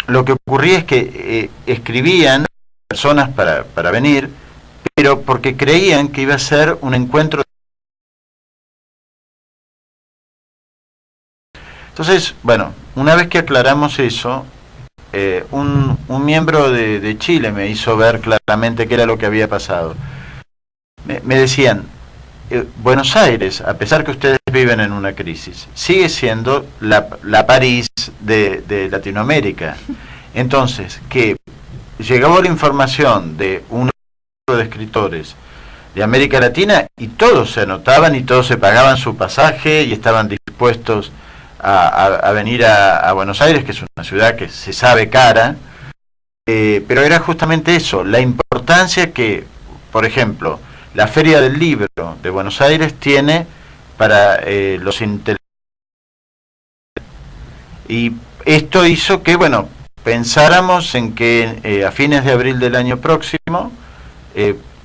Lo que ocurría es que escribían personas para venir, pero porque creían que iba a ser un encuentro. Entonces, bueno, una vez que aclaramos eso, un miembro de Chile me hizo ver claramente qué era lo que había pasado. Me decían, Buenos Aires, a pesar que ustedes viven en una crisis, sigue siendo la París de Latinoamérica. Entonces, que llegó la información de un grupo de escritores de América Latina y todos se anotaban y todos se pagaban su pasaje y estaban dispuestos a venir a Buenos Aires, que es una ciudad que se sabe cara, pero era justamente eso, la importancia que, por ejemplo, la Feria del Libro de Buenos Aires tiene para los intelectuales. Y esto hizo que, bueno, pensáramos en que a fines de abril del año próximo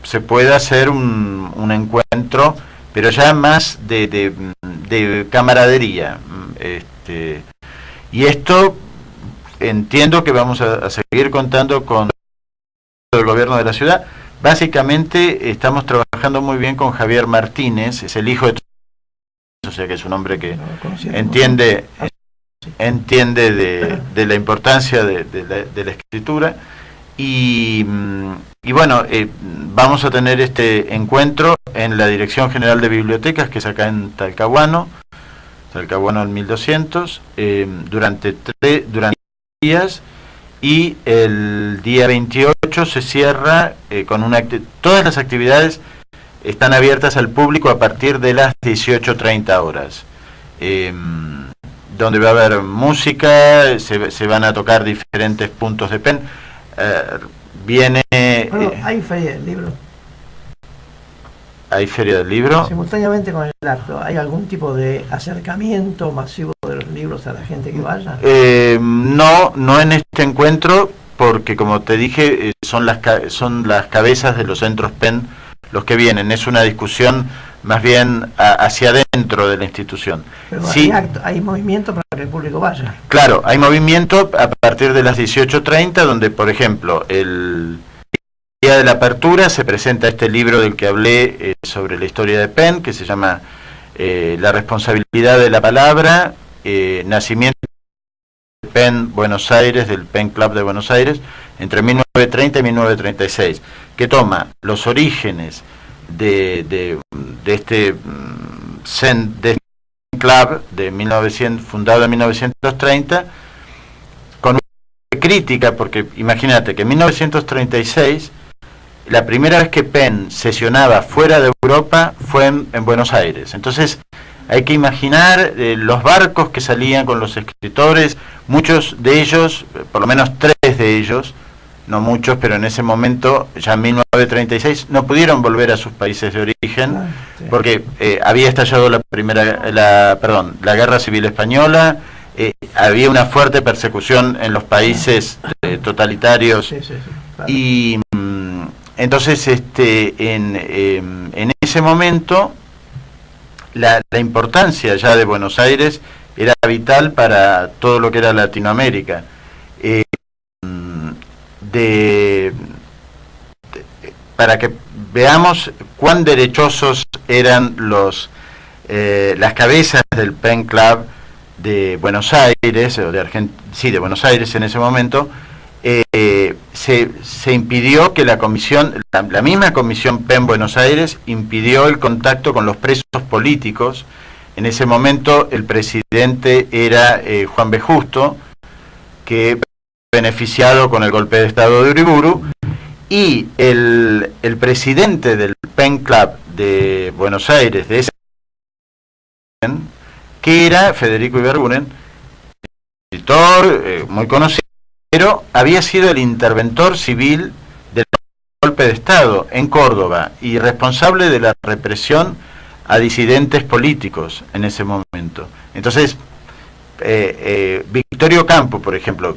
se pueda hacer un encuentro, pero ya más de camaradería. Y esto entiendo que vamos a seguir contando con el gobierno de la ciudad. Básicamente estamos trabajando muy bien con Javier Martínez, es el hijo de, o sea que es un hombre que entiende de la importancia de la escritura, y bueno, vamos a tener este encuentro en la Dirección General de Bibliotecas, que es acá en Talcahuano al 1200, durante días, y el día 28 se cierra con todas las actividades están abiertas al público a partir de las 18:30 horas, donde va a haber música, se van a tocar diferentes puntos de PEN. Hay feria del libro. ¿Hay feria del libro? Simultáneamente con el acto, ¿hay algún tipo de acercamiento masivo de los libros a la gente que vaya? No en este encuentro, porque como te dije, son las cabezas de los centros PEN los que vienen. Es una discusión más bien hacia adentro de la institución. Pero sí, hay movimiento para que el público vaya. Claro, hay movimiento a partir de las 18:30, donde, por ejemplo, el día de la apertura se presenta este libro del que hablé sobre la historia de PEN, que se llama La responsabilidad de la palabra, nacimiento de PEN Buenos Aires, del PEN Club de Buenos Aires, entre 1930 y 1936, que toma los orígenes de este club fundado en 1930, con una crítica, porque imagínate que en 1936 la primera vez que PEN sesionaba fuera de Europa fue en Buenos Aires. Entonces hay que imaginar los barcos que salían con los escritores, muchos de ellos, por lo menos 3 de ellos, no muchos, pero en ese momento, ya en 1936, no pudieron volver a sus países de origen, porque había estallado la Guerra Civil Española, había una fuerte persecución en los países totalitarios, claro. Y entonces en ese momento la importancia ya de Buenos Aires era vital para todo lo que era Latinoamérica. para que veamos cuán derechosos eran las cabezas del Pen Club de Buenos Aires, o de Buenos Aires en ese momento. Se impidió que la comisión, la misma comisión PEN Buenos Aires, impidió el contacto con los presos políticos. En ese momento el presidente era Juan B. Justo, que beneficiado con el golpe de Estado de Uriburu, y el presidente del Pen Club de Buenos Aires, de ese que era Federico Ibarguren, escritor muy conocido, pero había sido el interventor civil del golpe de Estado en Córdoba y responsable de la represión a disidentes políticos en ese momento. Entonces, Victorio Campo, por ejemplo,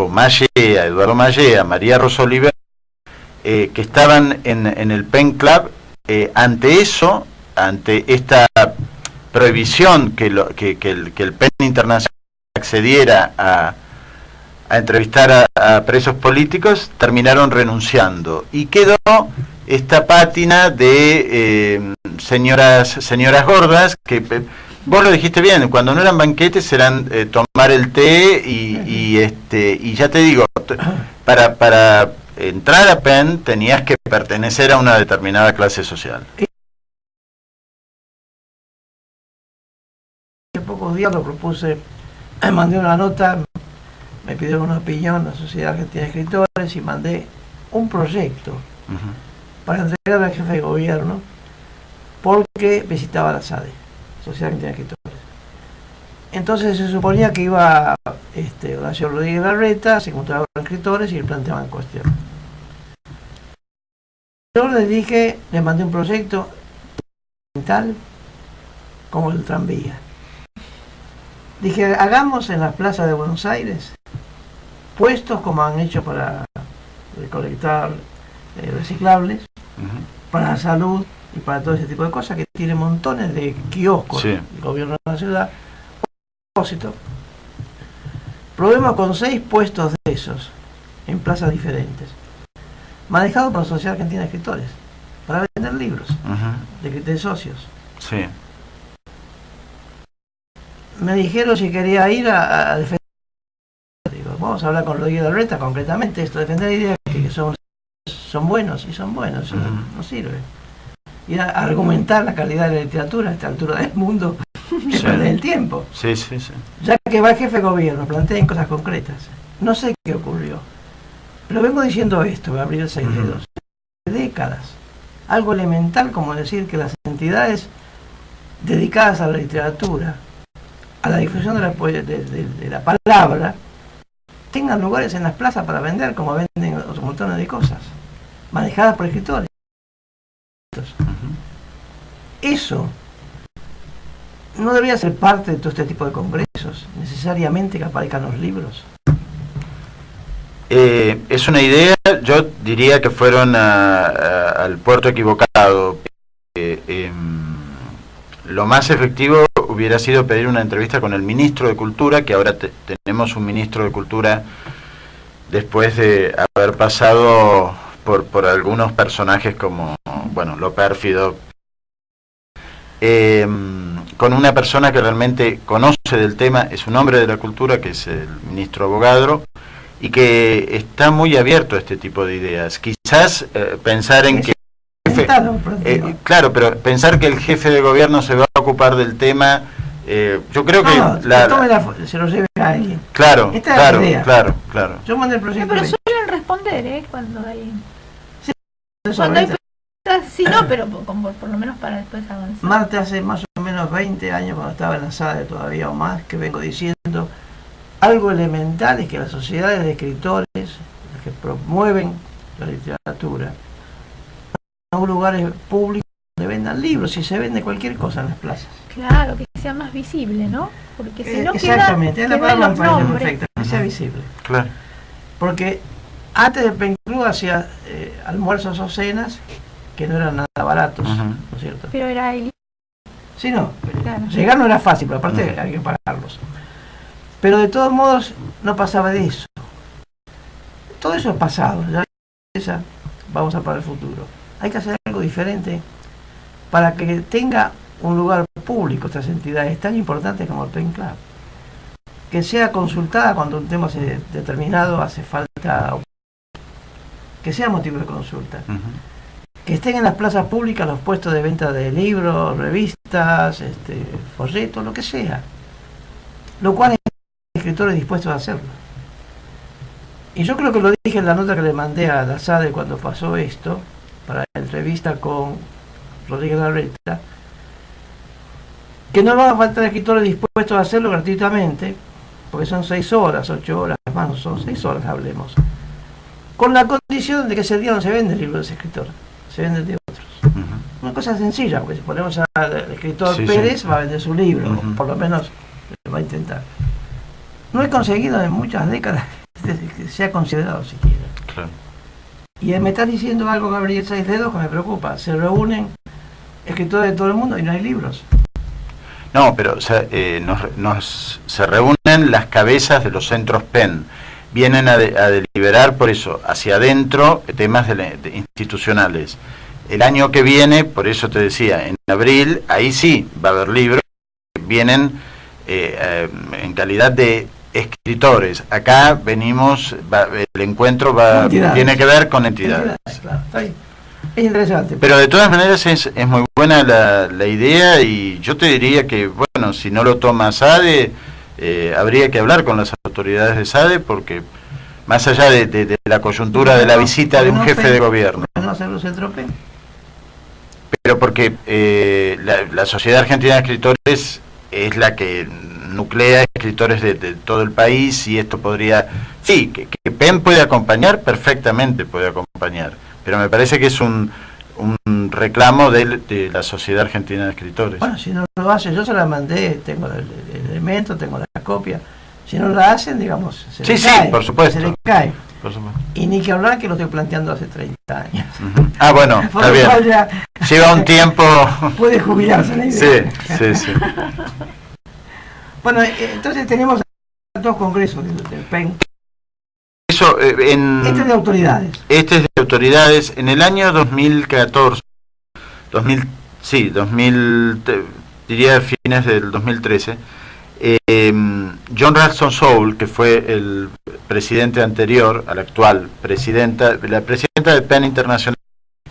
Mallea, Eduardo Mallea, María Rosa Oliver, que estaban en el Pen Club, ante esta prohibición que el PEN Internacional accediera a entrevistar a presos políticos, terminaron renunciando y quedó esta pátina de señoras gordas que vos lo dijiste bien, cuando no eran banquetes eran tomar el té y ya te digo, para entrar a PEN tenías que pertenecer a una determinada clase social. Hace pocos días lo propuse, mandé una nota, me pidieron una opinión a la Sociedad Argentina de Escritores y mandé un proyecto para entregar al jefe de gobierno porque visitaba la SADE, Sociedad Argentina de Escritores. Entonces se suponía que iba Horacio Rodríguez Larreta, se encontraban con escritores y le planteaban cuestión. Yo les dije, les mandé un proyecto tal como el tranvía. Dije, hagamos en las plazas de Buenos Aires puestos como han hecho para recolectar reciclables, para la salud y para todo ese tipo de cosas, que tiene montones de kioscos, sí. El gobierno de la ciudad. Propósito. Probemos con 6 puestos de esos en plazas diferentes, manejados por la Sociedad Argentina de Escritores, para vender libros de socios. Sí. Me dijeron si quería ir a defender. Digo, vamos a hablar con Rodríguez Larreta concretamente, defender ideas que son buenos y son buenos, no sirve. Ir a argumentar la calidad de la literatura a esta altura del mundo, que pierde el tiempo. Sí, sí, sí. Ya que va el jefe de gobierno, planteen cosas concretas. No sé qué ocurrió, pero vengo diciendo esto, voy a abrir el 6 de décadas. Algo elemental como decir que las entidades dedicadas a la literatura, a la difusión de la palabra, tengan lugares en las plazas para vender, como venden otros montones de cosas, manejadas por escritores. Eso no debería ser parte de todo este tipo de congresos, necesariamente que aparezcan los libros. Es una idea, yo diría que fueron al puerto equivocado. Lo más efectivo hubiera sido pedir una entrevista con el ministro de Cultura, que ahora tenemos un ministro de Cultura después de haber pasado por algunos personajes como, bueno, lo pérfido, con una persona que realmente conoce del tema, es un hombre de la cultura, que es el ministro Abogadro, y que está muy abierto a este tipo de ideas. Quizás pensar en que claro, pero pensar que el jefe de gobierno se va a ocupar del tema, yo creo que se lo lleve a alguien. Claro, esta claro, es la idea. claro. Yo mandé el proyecto. Pero suelen responder, cuando hay. Sí, cuando hay preguntas, sí, no, pero por lo menos para después avanzar. Marte, hace más o menos 20 años, cuando estaba en la SADE todavía o más, que vengo diciendo algo elemental, es que las sociedades de escritores, las que promueven la literatura, a lugares públicos donde vendan libros, y se vende cualquier cosa en las plazas. Claro, que sea más visible, ¿no? Porque si no exactamente, es la palabra perfecta, que sea visible. Claro. Porque antes del Pen Club hacía almuerzos o cenas que no eran nada baratos, ¿no es cierto? Pero era el... Sí, no. Claro. Llegar no era fácil, pero aparte hay que pagarlos. Pero de todos modos no pasaba de eso. todo eso es pasado, ya vamos a para el futuro. Hay que hacer algo diferente para que tenga un lugar público estas entidades tan importantes como el Pen Club. Que sea consultada cuando un tema determinado hace falta, que sea motivo de consulta. Que estén en las plazas públicas los puestos de venta de libros, revistas, folletos, lo que sea. Lo cual hay escritores dispuestos a hacerlo. Y yo creo que lo dije en la nota que le mandé a la SADE cuando pasó esto, para la entrevista con Rodríguez Larreta, que no van a faltar escritores dispuestos a hacerlo gratuitamente, porque son 6 horas, 8 horas, más no son 6 horas, hablemos. Con la condición de que ese día no se vende el libro de ese escritor, se vende el de otros. Una cosa sencilla, porque si ponemos al escritor Pérez, va a vender su libro, o por lo menos lo va a intentar. No he conseguido en muchas décadas que sea considerado siquiera. Claro. Y me estás diciendo algo, Gabriel 6 dedos, que me preocupa. Se reúnen escritores de todo el mundo y no hay libros. No, pero o sea, se reúnen las cabezas de los centros PEN. Vienen a deliberar, por eso, hacia adentro, temas institucionales. El año que viene, por eso te decía, en abril, ahí sí va a haber libros que vienen en calidad de escritores. Acá venimos, el encuentro tiene que ver con entidades. Claro, está bien. Es interesante. Pero de todas maneras es muy buena la idea, y yo te diría que, bueno, si no lo toma SADE, habría que hablar con las autoridades de SADE, porque más allá de la coyuntura de la visita de un jefe de gobierno. ¿No hacerlo centro PEN? Pero porque la Sociedad Argentina de Escritores es la que nuclea escritores de todo el país, y esto podría... Sí, que PEN puede acompañar, perfectamente puede acompañar, pero me parece que es un reclamo de la Sociedad Argentina de Escritores. Bueno, si no lo hace, yo se la mandé, tengo el elemento, tengo la copia. Si no lo hacen, digamos, se le cae. Sí, por supuesto. Se le cae. Por supuesto. Y ni que hablar que lo estoy planteando hace 30 años. Ah, bueno, está bien. Lleva un tiempo... Puede jubilarse la idea. Sí. Bueno, entonces tenemos 2 congresos del PEN. Eso, Este es de autoridades. Este es de autoridades. En el año 2014, diría fines del 2013, John Ralston Saul, que fue el presidente anterior a la actual presidenta, la presidenta del PEN Internacional,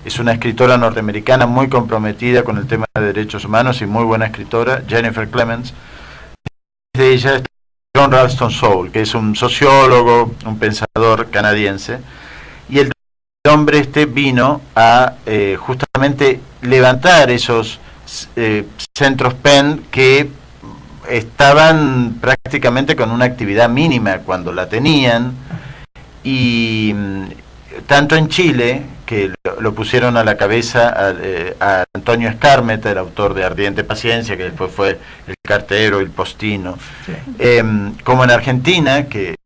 es una escritora norteamericana muy comprometida con el tema de derechos humanos y muy buena escritora, Jennifer Clements. De ella está John Ralston Saul, que es un sociólogo, un pensador canadiense, y el hombre vino a justamente levantar esos centros PEN que estaban prácticamente con una actividad mínima cuando la tenían, y tanto en Chile, que lo pusieron a la cabeza a Antonio Escármeta, el autor de Ardiente Paciencia, que después fue El Cartero, El Postino, como en Argentina, que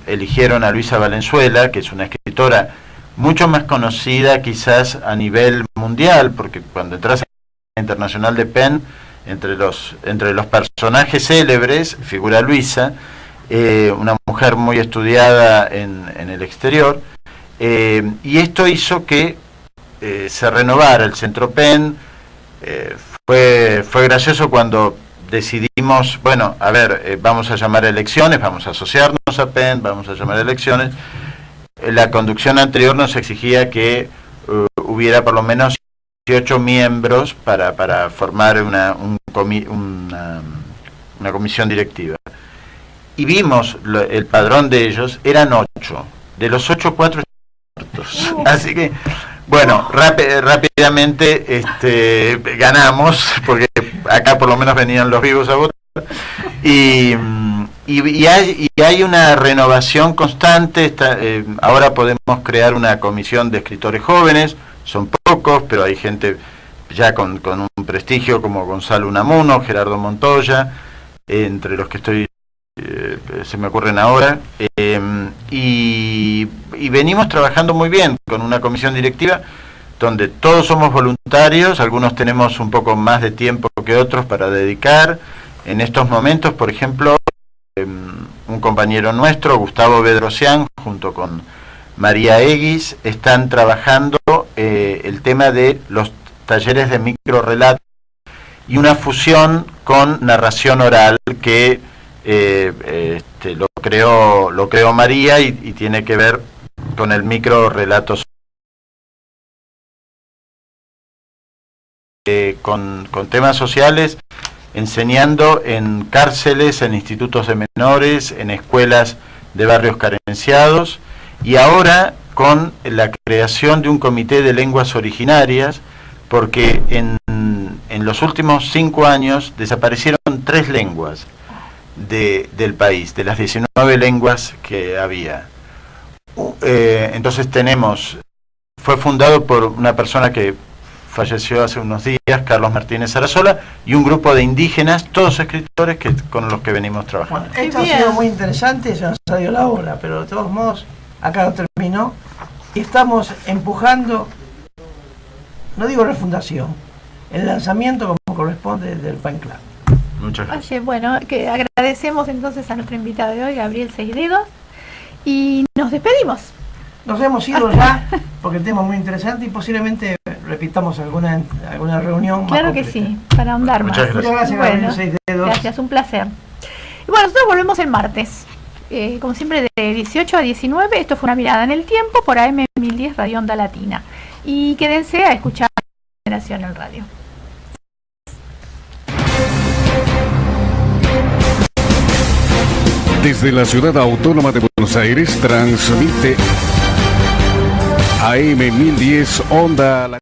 eligieron a Luisa Valenzuela, que es una escritora mucho más conocida quizás a nivel mundial, porque cuando entras en la Internacional de PEN, entre los personajes célebres figura Luisa, una mujer muy estudiada en el exterior, y esto hizo que se renovara el Centro PEN. Fue gracioso cuando decidimos, bueno, a ver, vamos a llamar a elecciones, vamos a asociarnos a PEN, vamos a llamar a elecciones. La conducción anterior nos exigía que hubiera por lo menos 18 miembros para formar una comisión directiva. Y vimos el padrón de ellos, eran 8. De los 8, 4 muertos. Así que, bueno, rápidamente ganamos, porque acá por lo menos venían los vivos a votar. Y hay una renovación constante. Ahora podemos crear una comisión de escritores jóvenes, son pocos, pero hay gente ya con un prestigio como Gonzalo Unamuno, Gerardo Montoya, entre los que se me ocurren ahora, y venimos trabajando muy bien con una comisión directiva donde todos somos voluntarios, algunos tenemos un poco más de tiempo que otros para dedicar. En estos momentos, por ejemplo, un compañero nuestro, Gustavo Bedrosian, junto con María Eguis están trabajando el tema de los talleres de microrelato y una fusión con narración oral que lo creó María y tiene que ver con el microrelato con temas sociales, enseñando en cárceles, en institutos de menores, en escuelas de barrios carenciados, y ahora con la creación de un comité de lenguas originarias, porque en los últimos 5 años desaparecieron 3 lenguas del país, de las 19 lenguas que había. Entonces fue fundado por una persona que falleció hace unos días, Carlos Martínez Sarasola, y un grupo de indígenas, todos escritores con los que venimos trabajando. Bueno, esto ha sido muy interesante, se nos ha dio la hora, pero de todos modos, acá no terminó, y estamos empujando, no digo refundación, el lanzamiento como corresponde del Fan Club. Muchas gracias. Oye, bueno, que agradecemos entonces a nuestro invitado de hoy, Gabriel Seisdedos, y nos despedimos. Nos hemos ido ya, porque el tema es muy interesante y posiblemente repitamos alguna reunión. Claro más que completa. sí, para ahondar más. Muchas gracias, bueno, Gabriel Seisdedos. Gracias, un placer. Y bueno, nosotros volvemos el martes, como siempre de 18 a 19. Esto fue Una Mirada en el Tiempo por AM 1010 Radio Onda Latina. Y quédense a escuchar Generación en Radio. Desde la Ciudad Autónoma de Buenos Aires transmite AM 1010 Onda Latina.